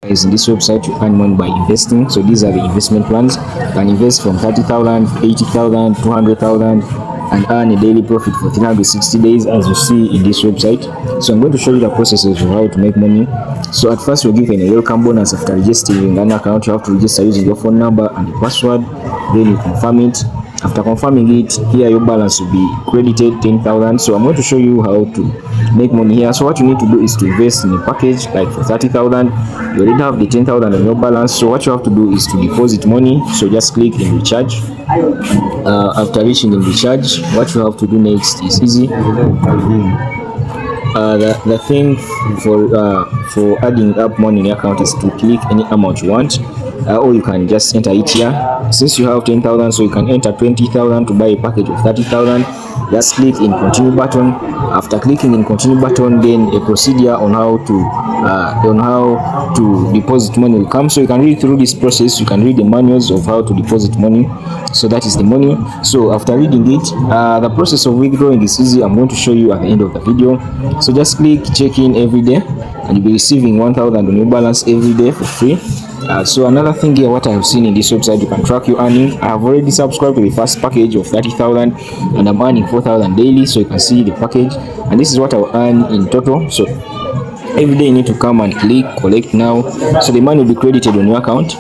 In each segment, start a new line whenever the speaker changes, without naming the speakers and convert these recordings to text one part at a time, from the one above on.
Guys, in this website you earn money by investing. So these are the investment plans. You can invest from 30,000, 80,000, 200,000 and earn a daily profit for 360 days, as you see in this website. So I'm going to show you the processes of how to make money. So at first you're given a welcome bonus after registering an account. You have to register using your phone number and the password, then you confirm it. After confirming it, here your balance will be credited 10,000. So I'm going to show you how to make money here. So what you need to do is to invest in a package like for 30,000. You already have the 10,000 on your balance. So what you have to do is to deposit money. So just click in recharge. After reaching in recharge, what you have to do next is easy. The thing for adding up money in your account is to click any amount you want, or you can just enter it here. Since you have 10,000, so you can enter 20,000 to buy a package of 30,000. Just click in continue button. After clicking in continue button, then a procedure on how to deposit money will come. So you can read through this process. You can read the manuals of how to deposit money. So that is the manual. So after reading it, the process of withdrawing is easy. I'm going to show you at the end of the video. So just click check in every day and you'll be receiving 1,000 on your balance every day for free. So another thing here, what I have seen in this website, you can track your earning. I have already subscribed to the first package of 30,000 and I'm earning 4,000 daily. So you can see the package, and this is what I will earn in total. So every day you need to come and click collect now. So the money will be credited on your account.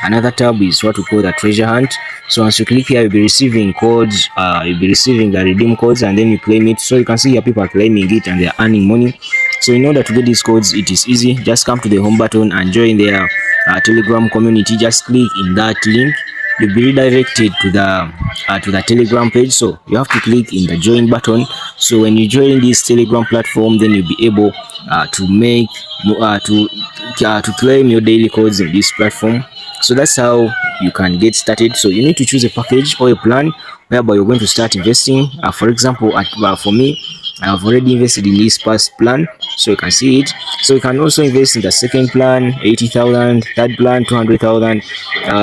Another tab is what we call the treasure hunt. So once you click here, you'll be receiving codes, you'll be receiving the redeem codes, and then you claim it. So you can see here people are claiming it and they're earning money. So in order to get these codes, it is easy. Just come to the home button and join their Telegram community. Just click in that link. You'll be redirected to the Telegram page. So you have to click in the join button. So when you join this Telegram platform, then you'll be able to claim your daily codes in this platform. So that's how you can get started. So you need to choose a package or a plan whereby you're going to start investing. For example, for me, I have already invested in this first plan, so you can see it. So you can also invest in the second plan, 80,000, third plan, 200,000,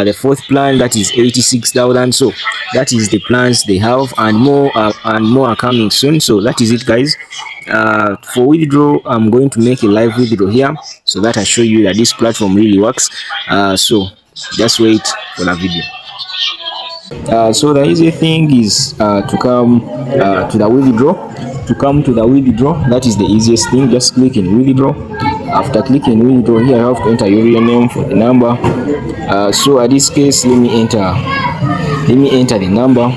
the fourth plan, that is 86,000. So that is the plans they have, and more are coming soon. So that is it, guys. For withdraw, I'm going to make a live withdraw here so that I show you that this platform really works. So just wait for the video. So the easy thing is to come to the withdraw. That is the easiest thing. Just click in withdraw. After clicking withdraw, here you have to enter your real name for the number. So at this case, let me enter the number.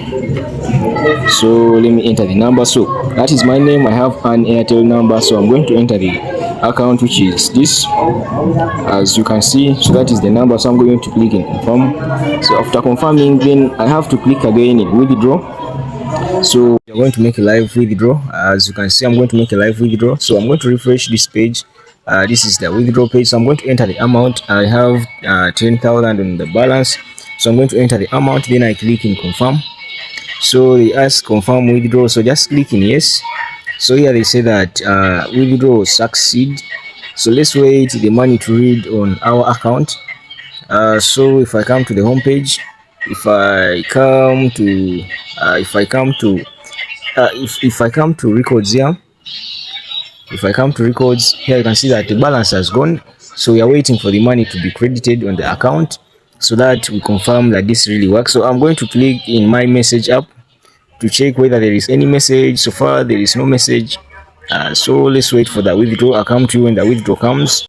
So that is my name. I have an Airtel number, so I'm going to enter the account, which is this, as you can see. So that is the number. So I'm going to click in confirm. So after confirming, then I have to click again in withdraw. So you're going to make a live withdraw. As you can see, I'm going to make a live withdraw. So I'm going to refresh this page. This is the withdraw page. So I'm going to enter the amount. I have 10,000 on the balance, so I'm going to enter the amount. Then I click in confirm. So they ask confirm withdraw, so just click in yes. So here they say that withdraw succeed. So let's wait the money to read on our account. So if I come to the home page, if I come to records here, here you can see that the balance has gone. So we are waiting for the money to be credited on the account so that we confirm that this really works. So I'm going to click in my message app to check whether there is any message. So far there is no message. So let's wait for the withdraw. I'll come to you when the withdraw comes.